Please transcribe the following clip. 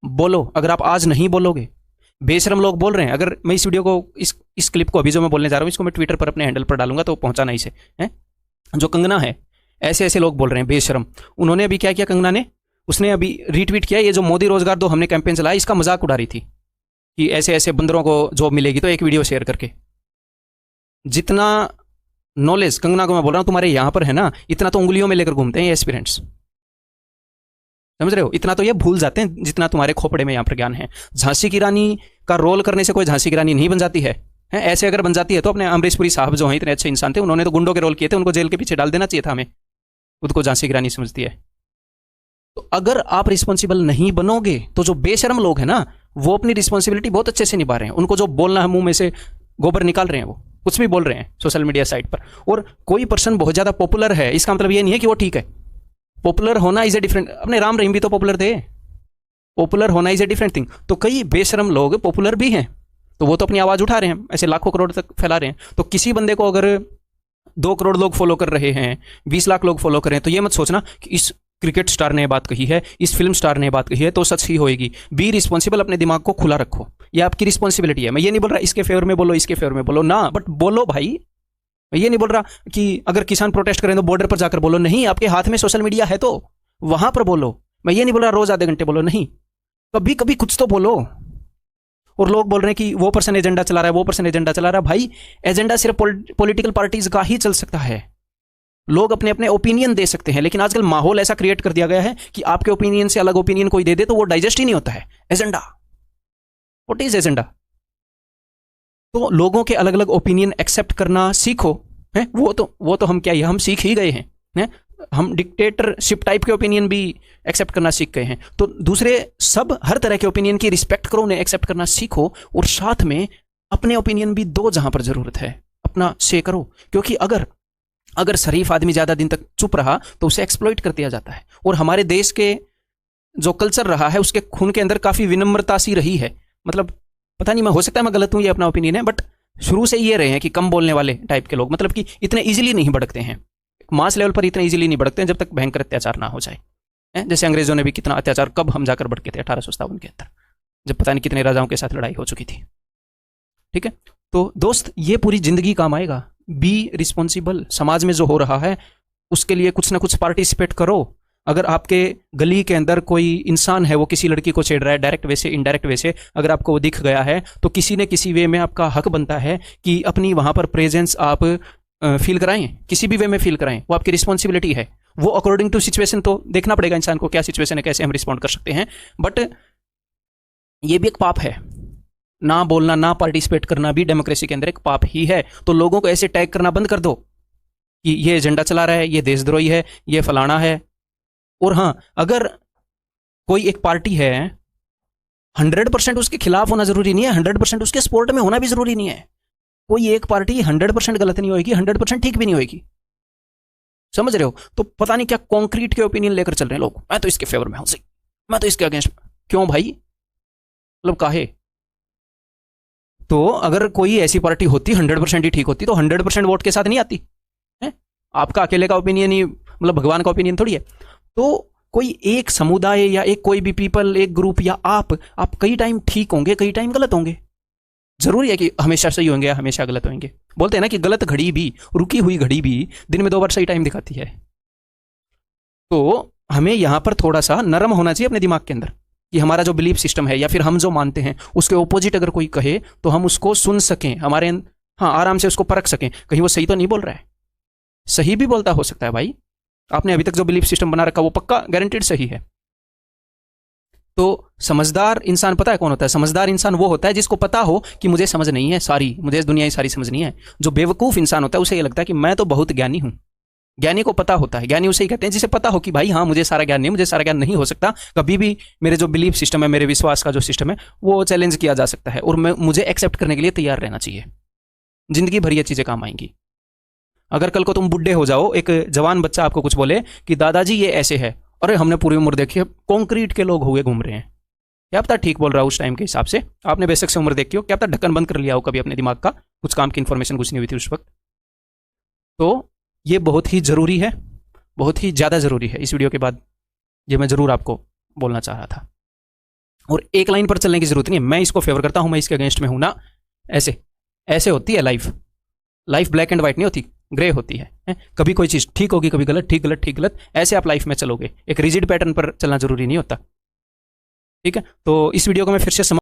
बोलो। अगर आप आज नहीं बोलोगे, बेशरम लोग बोल रहे हैं। अगर मैं इस वीडियो को, इस क्लिप को अभी जो मैं बोलने जा रहा हूँ, इसको मैं ट्विटर पर अपने हैंडल पर डालूंगा, तो पहुंचाना इसे है। जो कंगना है, ऐसे ऐसे लोग बोल रहे हैं बेशरम। उन्होंने अभी क्या किया, कंगना ने, उसने अभी रीट्वीट किया, ये जो मोदी रोजगार दो हमने कैंपेन चलाया, इसका मजाक उड़ा रही थी कि ऐसे ऐसे बंदरों को जॉब मिलेगी, तो एक वीडियो शेयर करके। जितना नॉलेज कंगना को मैं बोल रहा हूं तुम्हारे यहां पर है ना, इतना तो उंगलियों में लेकर घूमते हैं ये एस्पिरेंट्स, समझ रहे हो? इतना तो ये भूल जाते हैं जितना तुम्हारे खोपड़े में यहां पर ज्ञान है। झांसी की रानी का रोल करने से कोई झांसी की रानी नहीं बन जाती है। ऐसे अगर बन जाती है तो अपने अमरीश पुरी साहब जो हैं, इतने अच्छे इंसान थे, उन्होंने तो गुंडों के रोल किए थे, उनको जेल के पीछे डाल देना चाहिए था हमें। खुद को झांसी की रानी समझती है। तो अगर आप रिस्पॉन्सिबल नहीं बनोगे, तो जो बेशरम लोग हैं ना, वो अपनी रिस्पॉन्सिबिलिटी बहुत अच्छे से निभा रहे हैं। उनको जो बोलना है, मुंह में से गोबर निकाल रहे हैं, वो कुछ भी बोल रहे हैं सोशल मीडिया साइट पर। और कोई पर्सन बहुत ज्यादा पॉपुलर है, इसका मतलब ये नहीं है कि वो ठीक है। पॉपुलर होना इज ए डिफरेंट, अपने राम रहीम भी तो पॉपुलर थे। पॉपुलर होना इज ए डिफरेंट थिंग। तो कई बेशरम लोग पॉपुलर भी हैं, तो वो तो अपनी आवाज उठा रहे हैं, ऐसे लाखों करोड़ तक फैला रहे हैं। तो किसी बंदे को अगर 2 करोड़ लोग फॉलो कर रहे हैं, 20 लाख लोग फॉलो कर रहे हैं, तो ये मत सोचना कि इस क्रिकेट स्टार ने बात कही है, इस फिल्म स्टार ने बात कही है, तो सच ही होएगी। बी रिस्पॉन्सिबल, अपने दिमाग को खुला रखो, ये आपकी रिस्पॉन्सिबिलिटी है। मैं ये नहीं बोल रहा इसके फेवर में बोलो, इसके फेवर में बोलो ना, बट बोलो भाई। मैं ये नहीं बोल रहा कि अगर किसान प्रोटेस्ट करें तो बॉर्डर पर जाकर बोलो, नहीं, आपके हाथ में सोशल मीडिया है तो वहां पर बोलो। मैं ये नहीं बोल रहा रोज आधे घंटे बोलो, नहीं, कभी कभी कुछ तो बोलो। और लोग बोल रहे हैं कि वो पर्सन एजेंडा चला रहा है, वो पर्सन एजेंडा चला रहा है। भाई, एजेंडा सिर्फ पॉलिटिकल पार्टीज का ही चल सकता है। लोग अपने अपने ओपिनियन दे सकते हैं, लेकिन आजकल माहौल ऐसा क्रिएट कर दिया गया है कि आपके ओपिनियन से अलग ओपिनियन कोई दे दे तो वो डाइजेस्ट ही नहीं होता है। Agenda, what is agenda? तो लोगों के अलग अलग ओपिनियन एक्सेप्ट करना सीखो। है वो तो हम क्या, हम सीख ही गए हैं। हम डिक्टेटरशिप टाइप के ओपिनियन भी एक्सेप्ट करना सीख गए हैं। तो दूसरे सब हर तरह के ओपिनियन की रिस्पेक्ट करो, उन्हें एक्सेप्ट करना सीखो, और साथ में अपने ओपिनियन भी दो जहां पर जरूरत है, अपना से करो। क्योंकि अगर शरीफ आदमी ज्यादा दिन तक चुप रहा तो उसे एक्सप्लॉइट कर दिया जाता है। और हमारे देश के जो कल्चर रहा है, उसके खून के अंदर काफी विनम्रता सी रही है। मतलब पता नहीं, मैं हो सकता है मैं गलत हूं, ये अपना ओपिनियन है, बट शुरू से ये रहे हैं कि कम बोलने वाले टाइप के लोग, मतलब कि इतने इजीली नहीं भड़कते हैं, मास लेवल पर इतने इजीली नहीं भड़कते हैं जब तक भयंकर अत्याचार ना हो जाए। जैसे अंग्रेजों ने भी कितना अत्याचार, कब हम जाकर भड़के थे 1857 के अंदर, जब पता नहीं कितने राजाओं के साथ लड़ाई हो चुकी थी। ठीक है, तो दोस्त, ये पूरी जिंदगी काम आएगा। Be responsible. समाज में जो हो रहा है उसके लिए कुछ ना कुछ पार्टिसिपेट करो। अगर आपके गली के अंदर कोई इंसान है, वो किसी लड़की को छेड़ रहा है, डायरेक्ट वे से, इनडायरेक्ट वे से, अगर आपको वो दिख गया है, तो किसी न किसी वे में आपका हक बनता है कि अपनी वहां पर प्रेजेंस आप फील कराएं, किसी भी वे में फील कराएं। वो आपकी रिस्पॉन्सिबिलिटी है। वो अकॉर्डिंग टू सिचुएशन तो देखना पड़ेगा इंसान को, क्या सिचुएशन है, कैसे हम रिस्पॉन्ड कर सकते हैं। बट ये भी एक पाप है, ना बोलना, ना पार्टिसिपेट करना भी डेमोक्रेसी के अंदर एक पाप ही है। तो लोगों को ऐसे टैग करना बंद कर दो कि ये एजेंडा चला रहा है, ये देशद्रोही है, ये फलाना है। और हाँ, अगर कोई एक पार्टी है, 100% उसके खिलाफ होना जरूरी नहीं है, 100% उसके सपोर्ट में होना भी जरूरी नहीं है। कोई एक पार्टी 100% गलत नहीं होगी, 100% ठीक भी नहीं होगी, समझ रहे हो? तो पता नहीं क्या कॉन्क्रीट के ओपिनियन लेकर चल रहे हैं लोग, मैं तो इसके फेवर में हूं, मैं तो इसके अगेंस्ट। क्यों भाई, मतलब काहे? तो अगर कोई ऐसी पार्टी होती 100% ही ठीक होती, तो 100% वोट के साथ नहीं आती है। आपका अकेले का ओपिनियन ही मतलब भगवान का ओपिनियन थोड़ी है। तो कोई एक समुदाय या एक कोई भी पीपल, एक ग्रुप या आप कई टाइम ठीक होंगे, कई टाइम गलत होंगे। जरूरी है कि हमेशा सही होंगे या हमेशा गलत होंगे? बोलते हैं ना कि गलत घड़ी भी, रुकी हुई घड़ी भी दिन में 2 बार सही टाइम दिखाती है। तो हमें यहां पर थोड़ा सा नरम होना चाहिए अपने दिमाग के अंदर, कि हमारा जो बिलीफ सिस्टम है या फिर हम जो मानते हैं उसके ऑपोजिट अगर कोई कहे तो हम उसको सुन सकें, हमारे हाँ आराम से उसको परख सकें, कहीं वो सही तो नहीं बोल रहा है। सही भी बोलता हो सकता है भाई, आपने अभी तक जो बिलीफ सिस्टम बना रखा वो पक्का गारंटीड सही है। तो समझदार इंसान पता है कौन होता है? समझदार इंसान वो होता है जिसको पता हो कि मुझे समझ नहीं है सारी, मुझे इस दुनिया की सारी समझ नहीं है। जो बेवकूफ इंसान होता है उसे ये लगता है कि मैं तो बहुत ज्ञानी हूं। ज्ञानी को पता होता है, ज्ञानी उसे ही कहते हैं जिसे पता हो कि भाई हाँ मुझे सारा ज्ञान नहीं, मुझे सारा ज्ञान नहीं हो सकता, कभी भी मेरे जो बिलीफ सिस्टम है, मेरे विश्वास का जो सिस्टम है वो चैलेंज किया जा सकता है, और मुझे एक्सेप्ट करने के लिए तैयार रहना चाहिए। जिंदगी भर ये चीजें काम आएंगी। अगर कल को तुम बुढ़े हो जाओ, एक जवान बच्चा आपको कुछ बोले कि दादाजी ये ऐसे है, अरे हमने पूरी उम्र देखी है, कॉन्क्रीट के लोग हुए घूम रहे हैं, क्या पता ठीक बोल रहा हो उस टाइम के हिसाब से, आपने बेशक से उम्र देखी हो, क्या पता ढक्कन बंद कर लिया हो कभी अपने दिमाग का, कुछ काम की इंफॉर्मेशन कुछ नहीं हुई थी उस वक्त। तो ये बहुत ही जरूरी है, बहुत ही ज्यादा जरूरी है। इस वीडियो के बाद ये मैं जरूर आपको बोलना चाह रहा था। और एक लाइन पर चलने की जरूरत नहीं है, मैं इसको फेवर करता हूं, मैं इसके अगेंस्ट में हूं ना, ऐसे ऐसे होती है life. Life black and white नहीं होती, ग्रे होती है? कभी कोई चीज़ ठीक होगी, कभी गलत, ठीक गलत, ठीक गलत, ऐसे आप लाइफ में चलोगे। एक रिजिड पैटर्न पर चलना जरूरी नहीं होता। ठीक है, तो इस वीडियो को मैं फिर से